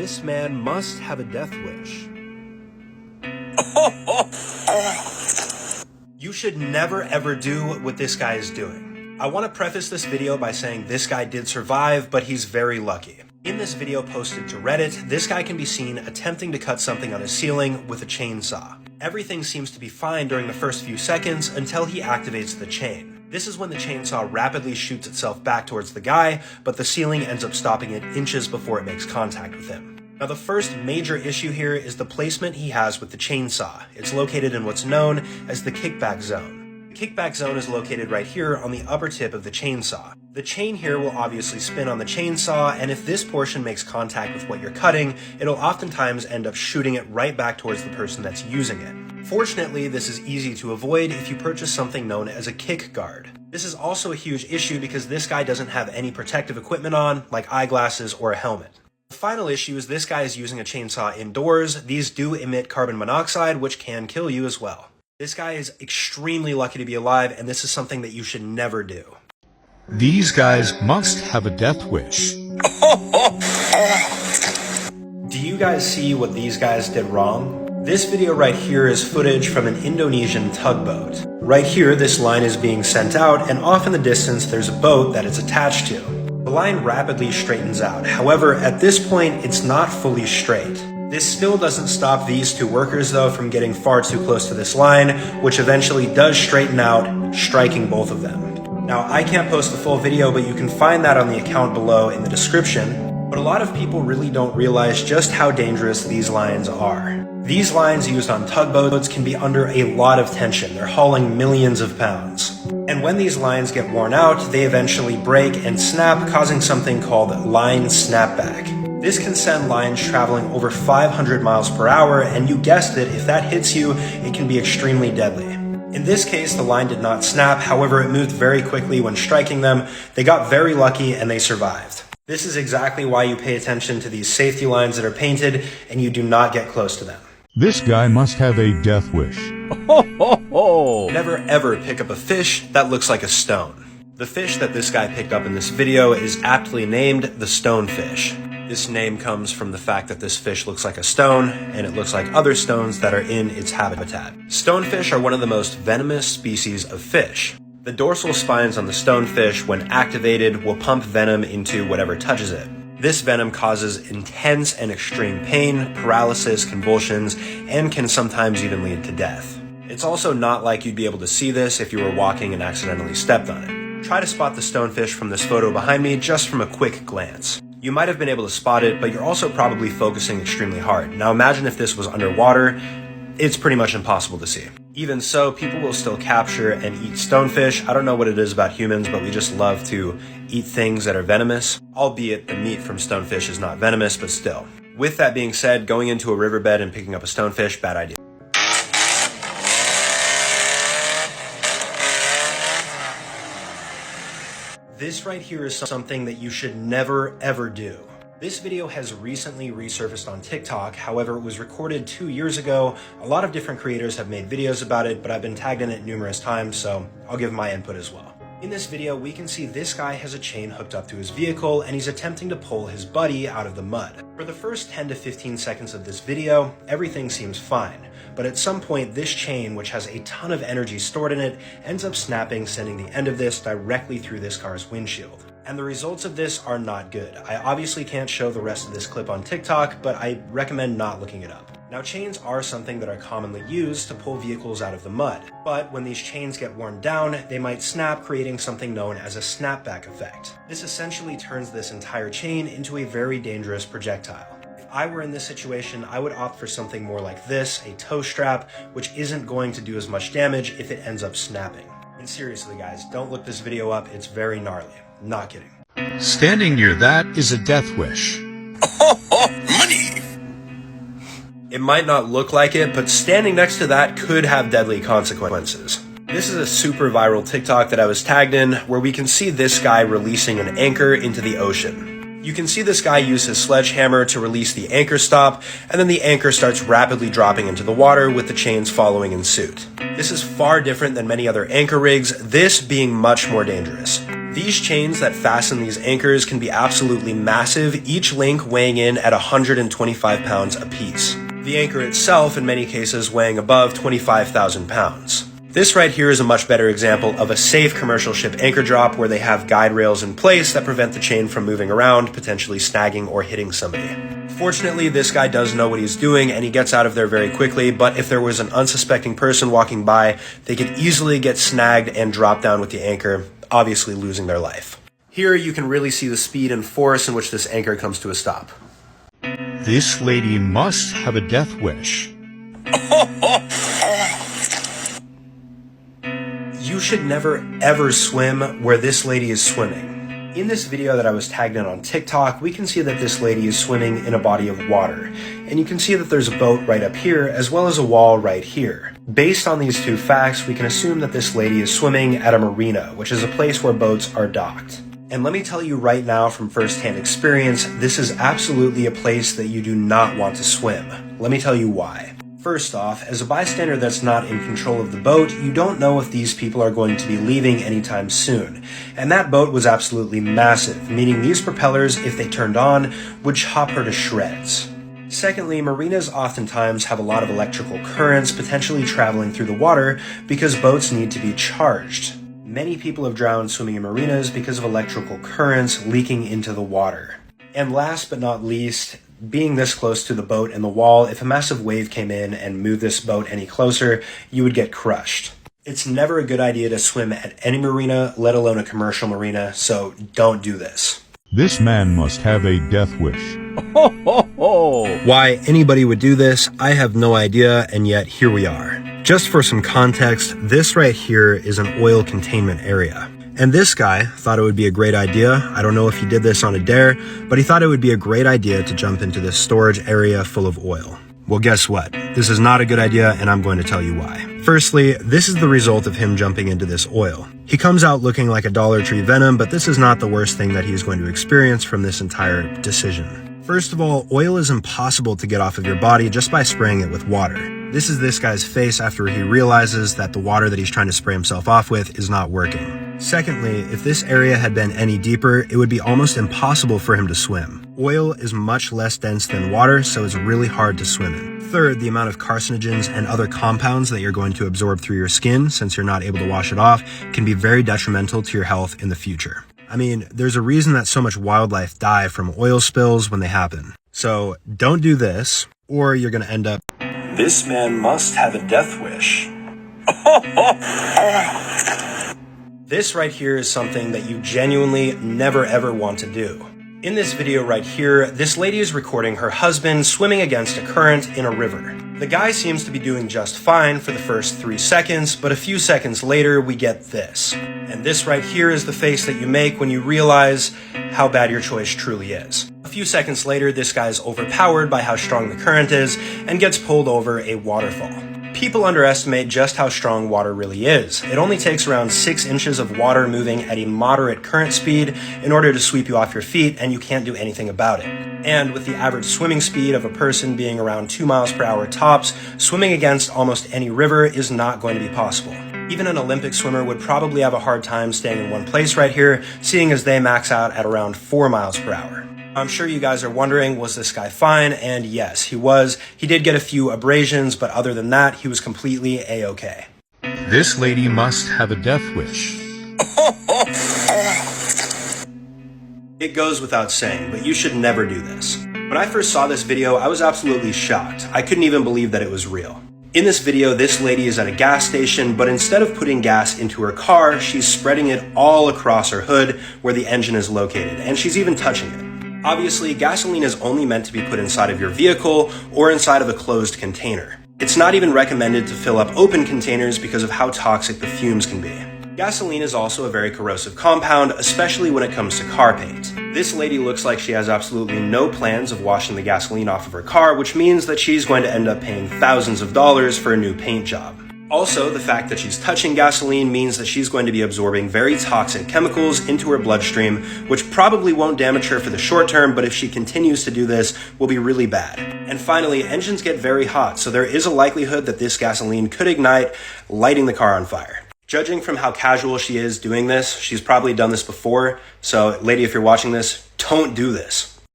This man must have a death wish. You should never ever do what this guy is doing. I want to preface this video by saying this guy did survive, but he's very lucky. In this video posted to Reddit, this guy can be seen attempting to cut something on his ceiling with a chainsaw. Everything seems to be fine during the first few seconds until he activates the chain. This is when the chainsaw rapidly shoots itself back towards the guy, but the ceiling ends up stopping it inches before it makes contact with him. Now the first major issue here is the placement he has with the chainsaw. It's located in what's known as the kickback zone. The kickback zone is located right here on the upper tip of the chainsaw. The chain here will obviously spin on the chainsaw, and if this portion makes contact with what you're cutting, it'll oftentimes end up shooting it right back towards the person that's using it. Fortunately, this is easy to avoid if you purchase something known as a kick guard. This is also a huge issue because this guy doesn't have any protective equipment on, like eyeglasses or a helmet. The final issue is this guy is using a chainsaw indoors. These do emit carbon monoxide, which can kill you as well. This guy is extremely lucky to be alive, and this is something that you should never do. These guys must have a death wish. Do you guys see what these guys did wrong? This video right here is footage from an Indonesian tugboat. Right here, this line is being sent out, and off in the distance, there's a boat that it's attached to. The line rapidly straightens out. However, at this point, it's not fully straight. This still doesn't stop these two workers, though, from getting far too close to this line, which eventually does straighten out, striking both of them. Now, I can't post the full video, but you can find that on the account below in the description. But a lot of people really don't realize just how dangerous these lines are. These lines used on tugboats can be under a lot of tension. They're hauling millions of pounds. And when these lines get worn out, they eventually break and snap, causing something called line snapback. This can send lines traveling over 500 miles per hour, and you guessed it, if that hits you, it can be extremely deadly. In this case, the line did not snap, however, it moved very quickly when striking them. They got very lucky and they survived. This is exactly why you pay attention to these safety lines that are painted, and you do not get close to them. This guy must have a death wish. Never ever pick up a fish that looks like a stone. The fish that this guy picked up in this video is aptly named the stonefish. This name comes from the fact that this fish looks like a stone, and it looks like other stones that are in its habitat. Stonefish are one of the most venomous species of fish. The dorsal spines on the stonefish, when activated, will pump venom into whatever touches it. This venom causes intense and extreme pain, paralysis, convulsions, and can sometimes even lead to death. It's also not like you'd be able to see this if you were walking and accidentally stepped on it. Try to spot the stonefish from this photo behind me just from a quick glance. You might have been able to spot it, but you're also probably focusing extremely hard. Now imagine if this was underwater, it's pretty much impossible to see. Even so, people will still capture and eat stonefish. I don't know what it is about humans, but we just love to eat things that are venomous, albeit the meat from stonefish is not venomous, but still. With that being said, going into a riverbed and picking up a stonefish, bad idea. This right here is something that you should never ever do. This video has recently resurfaced on TikTok, however it was recorded 2 years ago. A lot of different creators have made videos about it, but I've been tagged in it numerous times, so I'll give my input as well. In this video, we can see this guy has a chain hooked up to his vehicle, and he's attempting to pull his buddy out of the mud. For the first 10 to 15 seconds of this video, everything seems fine. But at some point, this chain, which has a ton of energy stored in it, ends up snapping, sending the end of this directly through this car's windshield. And the results of this are not good. I obviously can't show the rest of this clip on TikTok, but I recommend not looking it up. Now, chains are something that are commonly used to pull vehicles out of the mud, but when these chains get worn down, they might snap, creating something known as a snapback effect. This essentially turns this entire chain into a very dangerous projectile. If I were in this situation, I would opt for something more like this, a tow strap, which isn't going to do as much damage if it ends up snapping. And seriously guys, don't look this video up, it's very gnarly. Not kidding. Standing near that is a death wish. Money! It might not look like it, but standing next to that could have deadly consequences. This is a super viral TikTok that I was tagged in, where we can see this guy releasing an anchor into the ocean. You can see this guy use his sledgehammer to release the anchor stop, and then the anchor starts rapidly dropping into the water with the chains following in suit. This is far different than many other anchor rigs, this being much more dangerous. These chains that fasten these anchors can be absolutely massive, each link weighing in at 125 pounds apiece. The anchor itself, in many cases, weighing above 25,000 pounds. This right here is a much better example of a safe commercial ship anchor drop where they have guide rails in place that prevent the chain from moving around, potentially snagging or hitting somebody. Fortunately, this guy does know what he's doing and he gets out of there very quickly, but if there was an unsuspecting person walking by, they could easily get snagged and drop down with the anchor, obviously losing their life. Here you can really see the speed and force in which this anchor comes to a stop. This lady must have a death wish. You should never ever swim where this lady is swimming. In this video that I was tagged in on TikTok, we can see that this lady is swimming in a body of water. And you can see that there's a boat right up here, as well as a wall right here. Based on these two facts, we can assume that this lady is swimming at a marina, which is a place where boats are docked. And let me tell you right now from first-hand experience, this is absolutely a place that you do not want to swim. Let me tell you why. First off, as a bystander that's not in control of the boat, you don't know if these people are going to be leaving anytime soon. And that boat was absolutely massive, meaning these propellers, if they turned on, would chop her to shreds. Secondly, marinas oftentimes have a lot of electrical currents potentially traveling through the water because boats need to be charged. Many people have drowned swimming in marinas because of electrical currents leaking into the water. And last but not least, being this close to the boat and the wall, if a massive wave came in and moved this boat any closer, you would get crushed. It's never a good idea to swim at any marina, let alone a commercial marina, so don't do this. This man must have a death wish. Why anybody would do this, I have no idea, and yet here we are. Just for some context, this right here is an oil containment area. And this guy thought it would be a great idea. I don't know if he did this on a dare, but he thought it would be a great idea to jump into this storage area full of oil. Well, guess what? This is not a good idea, and I'm going to tell you why. Firstly, this is the result of him jumping into this oil. He comes out looking like a Dollar Tree Venom, but this is not the worst thing that he's going to experience from this entire decision. First of all, oil is impossible to get off of your body just by spraying it with water. This is this guy's face after he realizes that the water that he's trying to spray himself off with is not working. Secondly, if this area had been any deeper, it would be almost impossible for him to swim. Oil is much less dense than water, so it's really hard to swim in. Third, the amount of carcinogens and other compounds that you're going to absorb through your skin, since you're not able to wash it off, can be very detrimental to your health in the future. I mean, there's a reason that so much wildlife die from oil spills when they happen. So don't do this, or you're going to end up... This man must have a death wish. This right here is something that you genuinely never ever want to do. In this video right here, this lady is recording her husband swimming against a current in a river. The guy seems to be doing just fine for the first 3 seconds, but a few seconds later we get this. And this right here is the face that you make when you realize how bad your choice truly is. A few seconds later, this guy's overpowered by how strong the current is and gets pulled over a waterfall. People underestimate just how strong water really is. It only takes around 6 inches of water moving at a moderate current speed in order to sweep you off your feet, and you can't do anything about it. And with the average swimming speed of a person being around 2 miles per hour tops, swimming against almost any river is not going to be possible. Even an Olympic swimmer would probably have a hard time staying in one place right here, seeing as they max out at around 4 miles per hour. I'm sure you guys are wondering, was this guy fine? And yes, he was. He did get a few abrasions, but other than that, he was completely A-okay. This lady must have a death wish. It goes without saying, but you should never do this. When I first saw this video, I was absolutely shocked. I couldn't even believe that it was real. In this video, this lady is at a gas station, but instead of putting gas into her car, she's spreading it all across her hood where the engine is located, and she's even touching it. Obviously, gasoline is only meant to be put inside of your vehicle or inside of a closed container. It's not even recommended to fill up open containers because of how toxic the fumes can be. Gasoline is also a very corrosive compound, especially when it comes to car paint. This lady looks like she has absolutely no plans of washing the gasoline off of her car, which means that she's going to end up paying thousands of dollars for a new paint job. Also, the fact that she's touching gasoline means that she's going to be absorbing very toxic chemicals into her bloodstream, which probably won't damage her for the short term, but if she continues to do this, will be really bad. And finally, engines get very hot, so there is a likelihood that this gasoline could ignite, lighting the car on fire. Judging from how casual she is doing this, she's probably done this before. So, lady, if you're watching this, don't do this.